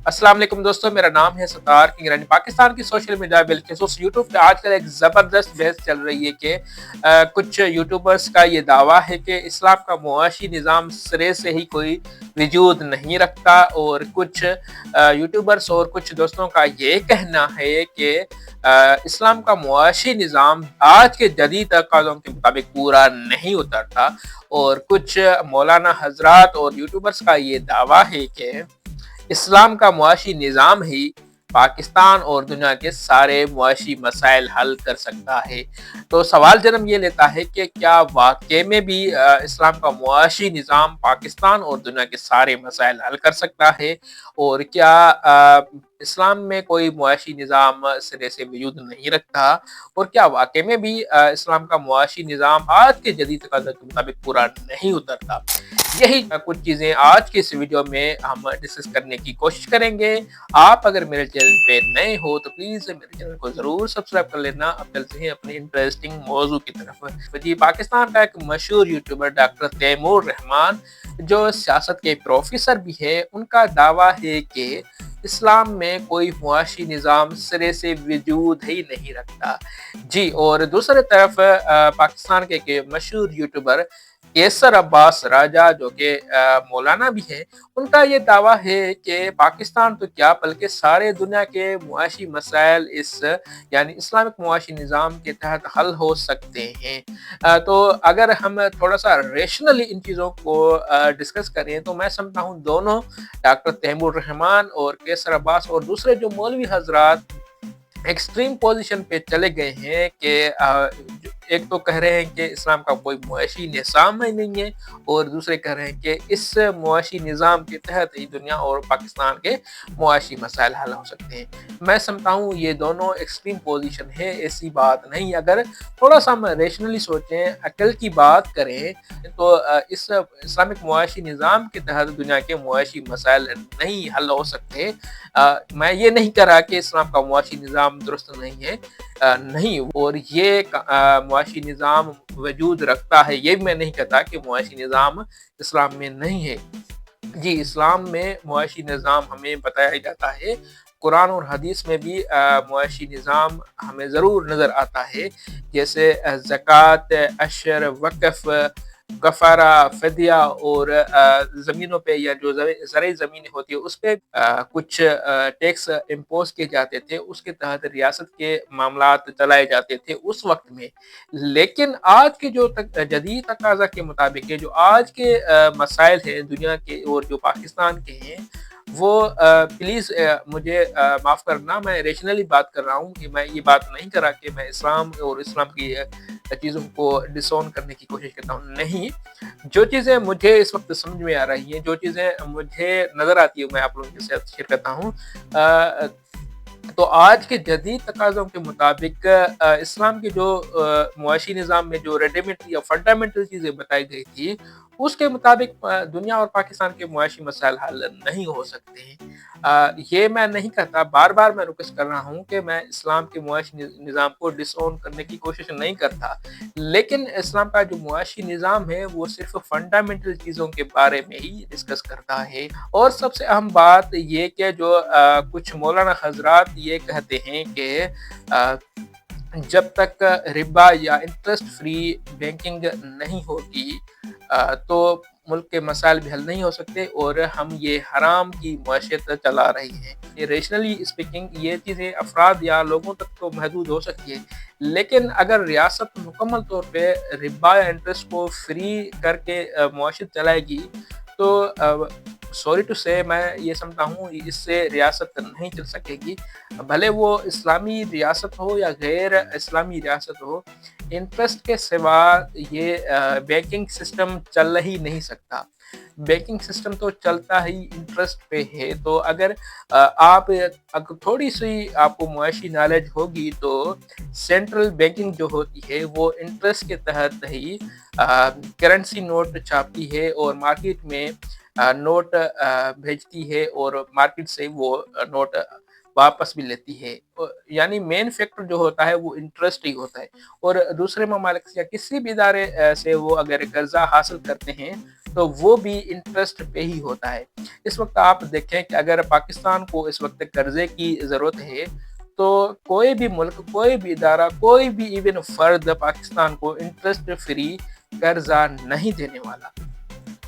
अस्सलाम वालेकुम दोस्तों, मेरा नाम है सतार किंगरानी। पाकिस्तान की सोशल मीडिया बिलखसूस यूट्यूब पे आजकल एक ज़बरदस्त बहस चल रही है कि कुछ यूट्यूबर्स का ये दावा है कि इस्लाम का मुआशी निज़ाम सिरे से ही कोई वजूद नहीं रखता, और कुछ यूट्यूबर्स और कुछ दोस्तों का ये कहना है कि इस्लाम का मुआशी निज़ाम आज के जदीद तकाज़ों के मुताबिक पूरा नहीं उतरता। और कुछ मौलाना हजरात और यूट्यूबर्स का ये दावा है कि इस्लाम का मुआशी निज़ाम ही पाकिस्तान और दुनिया के सारे मुआशी मसाइल हल कर सकता है। तो सवाल जन्म ये लेता है कि क्या वाकई में भी इस्लाम का मुआशी निज़ाम पाकिस्तान और दुनिया के सारे मसाइल हल कर सकता है, और क्या इस्लाम में कोई मुआशी निज़ाम सिरे से वजूद नहीं रखता, और क्या वाकई में भी इस्लाम का मुआशी निज़ाम आज के जदीद तकाज़ा के मुताबिक पूरा नहीं उतरता। यही कुछ चीज़ें आज के इस वीडियो में हम डिस्कस करने की कोशिश करेंगे। आप अगर मेरे चैनल पे नए हो तो प्लीज़ मेरे चैनल को ज़रूर सब्सक्राइब कर लेना। अब चलते हैं अपने इंटरेस्टिंग मौजू की तरफ। तो जी, पाकिस्तान का एक मशहूर यूट्यूबर डॉक्टर तैमूर रहमान, जो सियासत के प्रोफेसर भी है, उनका दावा है कि इस्लाम में कोई मुआशी निज़ाम सिरे से वजूद ही नहीं रखता। जी, और दूसरी तरफ पाकिस्तान के एक मशहूर यूट्यूबर केसर अब्बास राजा, जो कि मौलाना भी हैं, उनका ये दावा है कि पाकिस्तान तो क्या बल्कि सारे दुनिया के मुआशी मसाइल इस यानी इस्लामिक मुआशी निज़ाम के तहत हल हो सकते हैं। तो अगर हम थोड़ा सा रेशनली इन चीज़ों को डिस्कस करें तो मैं समझता हूँ दोनों डॉक्टर तैमूर रहमान और केसर अब्बास और दूसरे जो मौलवी हजरात एक्सट्रीम पोजीशन पे चले गए हैं कि एक तो कह रहे हैं कि इस्लाम का कोई मुआशी निज़ाम ही नहीं है, और दूसरे कह रहे हैं कि इस मुआशी निज़ाम के तहत ही दुनिया और पाकिस्तान के मुआशी मसाइल हल हो सकते हैं। मैं समझता हूँ ये दोनों एक्सट्रीम पोजीशन है, ऐसी बात नहीं। अगर थोड़ा सा हम रेशनली सोचें, अकल की बात करें, तो इस इस्लामिक मुआशी निज़ाम के तहत दुनिया के मुआशी मसाइल नहीं हल हो सकते। मैं ये नहीं कह रहा कि इस्लाम का मुआशी निज़ाम दुरुस्त नहीं है, नहीं, और ये मुआशी निज़ाम वजूद रखता है, ये भी मैं नहीं कहता कि मुआशी निज़ाम इस्लाम में नहीं है। जी, इस्लाम में मुआशी निज़ाम हमें बताया जाता है, कुरान और हदीस में भी मुआशी निज़ाम हमें ज़रूर नज़र आता है, जैसे ज़कात, अशर, वक़्फ़, कफ़ारा, फ़दिया, और ज़मीनों पे या जो ज़रई ज़मीनें होती है उस पे कुछ टैक्स इम्पोज़ किए जाते थे, उसके तहत रियासत के मामलात चलाए जाते थे उस वक़्त में। लेकिन आज के जो जदीद तकाज़ा के मुताबिक, जो आज के मसाइल हैं दुनिया के और जो पाकिस्तान के हैं, वो प्लीज़ मुझे माफ़ करना, मैं रेशनली बात कर रहा हूँ, कि मैं ये बात नहीं कर रहा कि मैं इस्लाम और इस्लाम की चीज़ों को डिसओन करने की कोशिश करता हूँ, नहीं। जो चीज़ें मुझे इस वक़्त समझ में आ रही हैं, जो चीज़ें मुझे नज़र आती है, मैं आप लोगों के साथ शेयर करता हूँ। अ, तो आज के जदीद तकाज़ों के मुताबिक इस्लाम के जो मुआशी निज़ाम में जो रेडिमेड या फंडामेंटल चीज़ें बताई गई थी, उसके मुताबिक दुनिया और पाकिस्तान के मुआशी मसाइल हल नहीं हो सकते हैं। ये मैं नहीं कहता, बार-बार मैं रिक्वेस्ट कर रहा हूँ कि मैं इस्लाम के मुआशी निज़ाम को डिसओन करने की कोशिश नहीं करता। लेकिन इस्लाम का जो मुआशी निज़ाम है, वो सिर्फ़ फंडामेंटल चीज़ों के बारे में ही डिस्कस करता है। और सबसे अहम बात ये कि जो कुछ मौलाना हज़रात ये कहते हैं कि जब तक रिबा या इंटरेस्ट फ्री बैंकिंग नहीं होगी, तो मुल्क के मसाइल भी हल नहीं हो सकते, और हम ये हराम की मईशत चला रहे हैं। ये रेशनली स्पीकिंग ये चीज़ें अफराद या लोगों तक तो महदूद हो सकती है, लेकिन अगर रियासत मुकम्मल तौर पे रिबा या इंटरेस्ट को फ्री करके मईशत चलाएगी, तो सॉरी टू से मैं ये समझता हूँ इससे रियासत नहीं चल सकेगी। भले वो इस्लामी रियासत हो या गैर इस्लामी रियासत हो, इंटरेस्ट के सिवा ये बैंकिंग सिस्टम चल ही नहीं सकता। बैंकिंग सिस्टम तो चलता ही इंटरेस्ट पे है। तो अगर आप अगर थोड़ी-सी आपको मुआशी नॉलेज होगी, तो सेंट्रल बैंकिंग जो होती है वो इंटरेस्ट के तहत ही करेंसी नोट छापती है, और मार्केट में नोट भेजती है, और मार्केट से वो नोट واپس بھی لیتی ہے، یعنی مین فیکٹر جو ہوتا ہے وہ انٹرسٹ ہی ہوتا ہے۔ اور دوسرے ممالک سے یا کسی بھی ادارے سے وہ اگر قرضہ حاصل کرتے ہیں تو وہ بھی انٹرسٹ پہ ہی ہوتا ہے۔ اس وقت آپ دیکھیں کہ اگر پاکستان کو اس وقت قرضے کی ضرورت ہے تو کوئی بھی ملک، کوئی بھی ادارہ، کوئی بھی ایون فرد پاکستان کو انٹرسٹ فری قرضہ نہیں دینے والا۔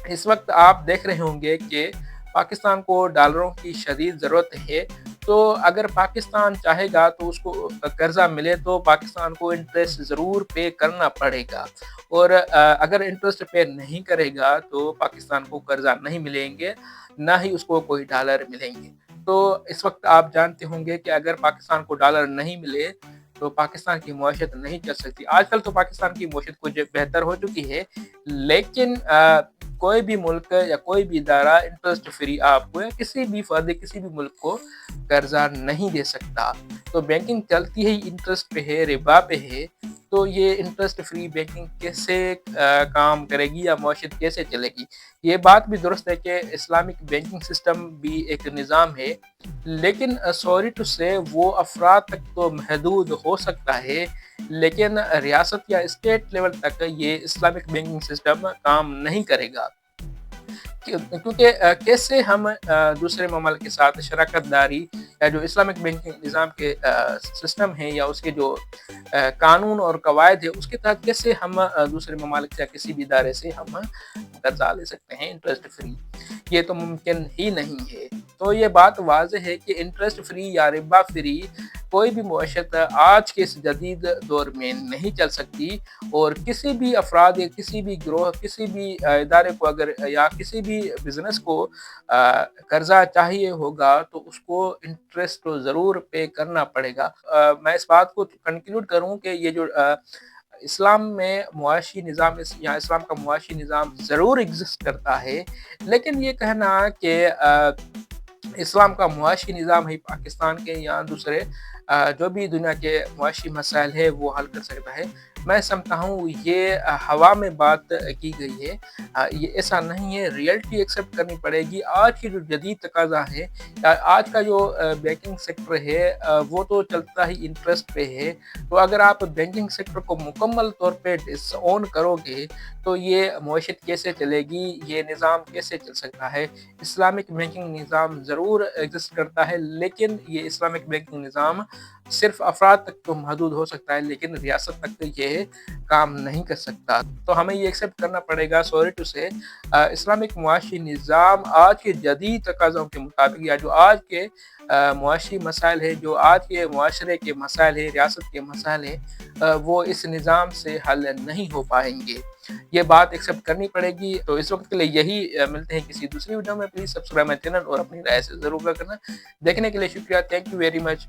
اس وقت آپ دیکھ رہے ہوں گے کہ پاکستان کو ڈالروں کی شدید ضرورت ہے، تو اگر پاکستان چاہے گا تو اس کو قرضہ ملے تو پاکستان کو انٹرسٹ ضرور پے کرنا پڑے گا، اور اگر انٹرسٹ پے نہیں کرے گا تو پاکستان کو قرضہ نہیں ملیں گے، نہ ہی اس کو کوئی ڈالر ملیں گے۔ تو اس وقت آپ جانتے ہوں گے کہ اگر پاکستان کو ڈالر نہیں ملے تو پاکستان کی معیشت نہیں چل سکتی۔ آج کل تو پاکستان کی معیشت کچھ بہتر ہو چکی ہے، لیکن کوئی بھی ملک یا کوئی بھی ادارہ انٹرسٹ فری آپ کو یا کسی بھی فرد، کسی بھی ملک کو قرضہ نہیں دے سکتا۔ تو بینکنگ چلتی ہے انٹرسٹ پہ ہے، ربا پہ ہے، تو یہ انٹرسٹ فری بینکنگ کیسے کام کرے گی یا معیشت کیسے چلے گی؟ یہ بات بھی درست ہے کہ اسلامک بینکنگ سسٹم بھی ایک نظام ہے، لیکن سوری ٹو سے وہ افراد تک تو محدود ہو سکتا ہے، لیکن ریاست یا اسٹیٹ لیول تک یہ اسلامک بینکنگ سسٹم کام نہیں کرے گا، کیونکہ کیسے ہم دوسرے ممالک کے ساتھ شراکت داری یا جو اسلامک بینکنگ نظام کے سسٹم ہیں یا اس کے جو قانون اور قواعد ہے اس کے تحت کیسے ہم دوسرے ممالک سے یا کسی بھی ادارے سے ہم قرضہ لے سکتے ہیں انٹرسٹ فری؟ یہ تو ممکن ہی نہیں ہے۔ تو یہ بات واضح ہے کہ انٹرسٹ فری یا ربا فری کوئی بھی معیشت آج کے اس جدید دور میں نہیں چل سکتی، اور کسی بھی افراد یا کسی بھی گروہ، کسی بھی ادارے کو اگر یا کسی بھی بزنس کو قرضہ چاہیے ہوگا تو اس کو انٹرسٹ تو ضرور پے کرنا پڑے گا۔ میں اس بات کو کنکلوڈ کروں کہ یہ جو اسلام میں معاشی نظام یا اسلام کا معاشی نظام ضرور ایگزسٹ کرتا ہے، لیکن یہ کہنا کہ اسلام کا معاشی نظام ہی پاکستان کے یا دوسرے جو بھی دنیا کے معاشی مسائل ہے وہ حل کر سکتا ہے، میں سمجھتا ہوں یہ ہوا میں بات کی گئی ہے۔ یہ ایسا نہیں ہے، ریئلٹی ایکسیپٹ کرنی پڑے گی۔ آج کی جو جدید تقاضا ہے، آج کا جو بینکنگ سیکٹر ہے وہ تو چلتا ہی انٹرسٹ پہ ہے، تو اگر آپ بینکنگ سیکٹر کو مکمل طور پہ ڈس اون کرو گے تو یہ معیشت کیسے چلے گی، یہ نظام کیسے چل سکتا ہے؟ اسلامک بینکنگ نظام ضرور ایگزسٹ کرتا ہے، لیکن یہ اسلامک بینکنگ نظام صرف افراد تک تو محدود ہو سکتا ہے، لیکن ریاست تک تو یہ کام نہیں کر سکتا۔ تو ہمیں یہ ایکسیپٹ کرنا پڑے گا، سوری ٹو سے، اسلامک معاشی نظام آج کے جدید تقاضوں کے مطابق یا جو آج کے معاشی مسائل ہے، جو آج کے معاشرے کے مسائل ہے، ریاست کے مسائل ہیں، وہ اس نظام سے حل نہیں ہو پائیں گے۔ یہ بات ایکسیپٹ کرنی پڑے گی۔ تو اس وقت کے لیے یہی، ملتے ہیں کسی دوسری ویڈیو میں۔ پلیز سبسکرائب مائی چینل اور اپنی رائے سے ضرور کرنا۔ دیکھنے کے لیے شکریہ، تھینک یو ویری مچ۔